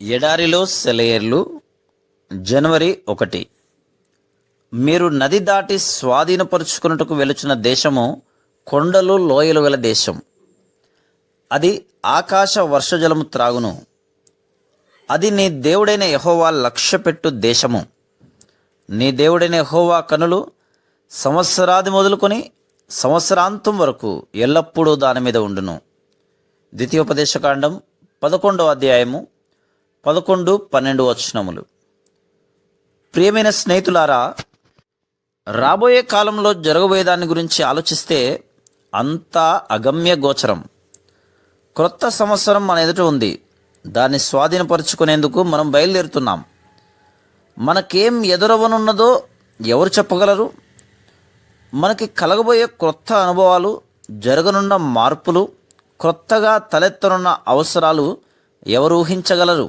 ఎడారిలో సెలయేర్లు జనవరి 1. మీరు నది దాటి స్వాధీనపరుచుకున్నట్టుకు వెలుచున్న దేశము కొండలు లోయలు గల దేశం. అది ఆకాశ వర్షజలము త్రాగును. అది నీ దేవుడైన యెహోవా లక్ష్యపెట్టు దేశము. నీ దేవుడైన యెహోవా కనులు సంవత్సరాది మొదలుకొని సంవత్సరాంతం వరకు ఎల్లప్పుడూ దాని మీద ఉండును. ద్వితీయోపదేశకాండం 11వ అధ్యాయము 11-12 వచనములు. ప్రియమైన స్నేహితులారా, రాబోయే కాలంలో జరగబోయే దాని గురించి ఆలోచిస్తే అంతా అగమ్య గోచరం. క్రొత్త సంవత్సరం మన ఎదుట ఉంది. దాన్ని స్వాధీనపరుచుకునేందుకు మనం బయలుదేరుతున్నాం. మనకేం ఎదురవనున్నదో ఎవరు చెప్పగలరు? మనకి కలగబోయే క్రొత్త అనుభవాలు, జరగనున్న మార్పులు, క్రొత్తగా తలెత్తనున్న అవసరాలు ఎవరు ఊహించగలరు?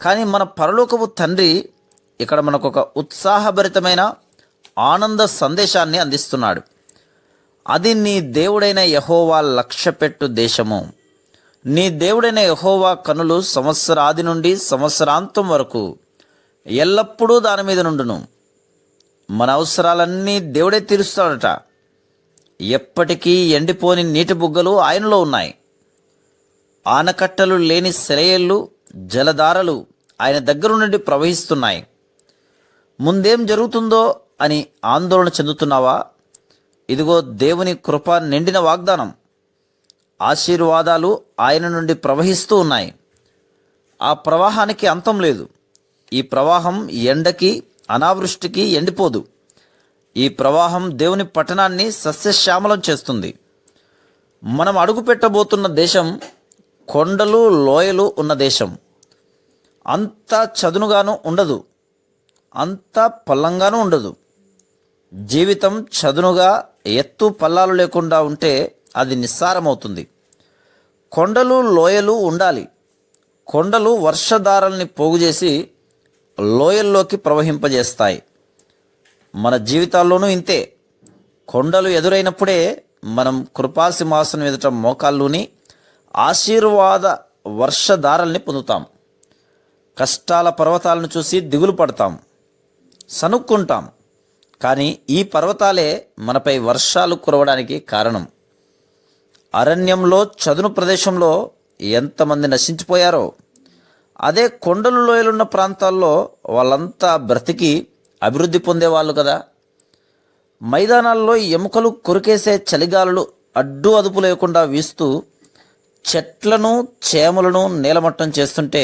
కానీ మన పరలోకపు తండ్రి ఇక్కడ మనకు ఒక ఉత్సాహభరితమైన ఆనంద సందేశాన్ని అందిస్తున్నాడు. అది నీ దేవుడైన యెహోవా లక్ష్యపెట్టు దేశము. నీ దేవుడైన యెహోవా కనులు సంవత్సరాది నుండి సంవత్సరాంతం వరకు ఎల్లప్పుడూ దాని మీద నుండును. మన అవసరాలన్నీ దేవుడే తీరుస్తాడట. ఎప్పటికీ ఎండిపోని నీటి బుగ్గలు ఆయనలో ఉన్నాయి. ఆనకట్టలు లేని సెలయేళ్ళు, జలధారలు ఆయన దగ్గర నుండి ప్రవహిస్తున్నాయి. ముందేం జరుగుతుందో అని ఆందోళన చెందుతున్నావా? ఇదిగో దేవుని కృప నిండిన వాగ్దానం. ఆశీర్వాదాలు ఆయన నుండి ప్రవహిస్తూ ఉన్నాయి. ఆ ప్రవాహానికి అంతం లేదు. ఈ ప్రవాహం ఎండకి, అనావృష్టికి ఎండిపోదు. ఈ ప్రవాహం దేవుని పట్టణాన్ని సస్యశ్యామలం చేస్తుంది. మనం అడుగు పెట్టబోతున్న దేశం కొండలు లోయలు ఉన్న దేశం. అంత చదునుగాను ఉండదు, అంత పల్లంగాను ఉండదు. జీవితం చదునుగా ఎత్తు పల్లాలు లేకుండా ఉంటే అది నిస్సారమవుతుంది. కొండలు లోయలు ఉండాలి. కొండలు వర్షధారల్ని పోగుచేసి లోయల్లోకి ప్రవహింపజేస్తాయి. మన జీవితాల్లోనూ ఇంతే. కొండలు ఎదురైనప్పుడే మనం కృపాసింహాసనం ఎదుట మోకాళ్ళుని ఆశీర్వాద వర్షధారల్ని పొందుతాం. కష్టాల పర్వతాలను చూసి దిగులు పడతాం, సనుక్కుంటాం. కానీ ఈ పర్వతాలే మనపై వర్షాలు కురవడానికి కారణం. అరణ్యంలో, చదును ప్రదేశంలో ఎంతమంది నశించిపోయారో, అదే కొండలు లోయలున్న ప్రాంతాల్లో వాళ్ళంతా బ్రతికి అభివృద్ధి పొందేవాళ్ళు కదా. మైదానాల్లో ఎముకలు కొరికేసే చలిగాలులు అడ్డు అదుపు లేకుండా వీస్తూ చెట్లను, చేమలను నేలమట్టం చేస్తుంటే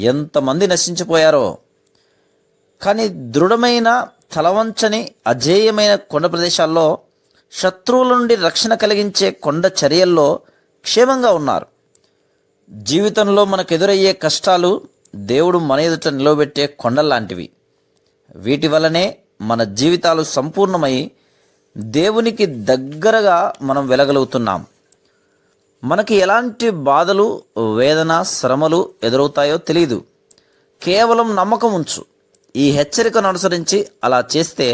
ఎంతమంది నశించిపోయారో. కానీ దృఢమైన, తలవంచని, అజేయమైన కొండ ప్రదేశాల్లో, శత్రువుల నుండి రక్షణ కలిగించే కొండ చర్యల్లో క్షేమంగా ఉన్నారు. జీవితంలో మనకు ఎదురయ్యే కష్టాలు దేవుడు మన ఎదుట నిలవబెట్టే కొండల్లాంటివి. వీటి వల్లనే మన జీవితాలు సంపూర్ణమై దేవునికి దగ్గరగా మనం వెలగలుగుతున్నాం. మనకి ఎలాంటి బాధలు, వేదన, శ్రమలు ఎదురవుతాయో తెలియదు. కేవలం నమ్మకం ఉంచు. ఈ హెచ్చరికను అనుసరించి అలా చేస్తే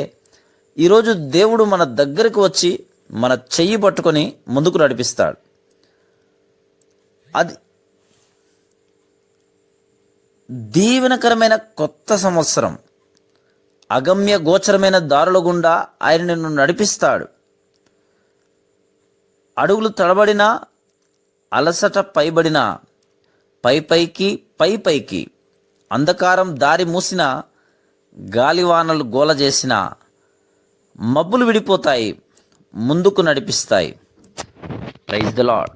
ఈరోజు దేవుడు మన దగ్గరకు వచ్చి మన చెయ్యి పట్టుకొని ముందుకు నడిపిస్తాడు. అది దీవెనకరమైన కొత్త సంవత్సరం. అగమ్య గోచరమైన దారుల గుండా ఆయన నిన్ను నడిపిస్తాడు. అడుగులు తడబడినా, అలసట పైబడిన, పైపైకి అంధకారం దారి మూసిన, గాలివానలు గోల చేసిన, మబ్బులు విడిపోతాయి, ముందుకు నడిపిస్తాయి. Praise the lord.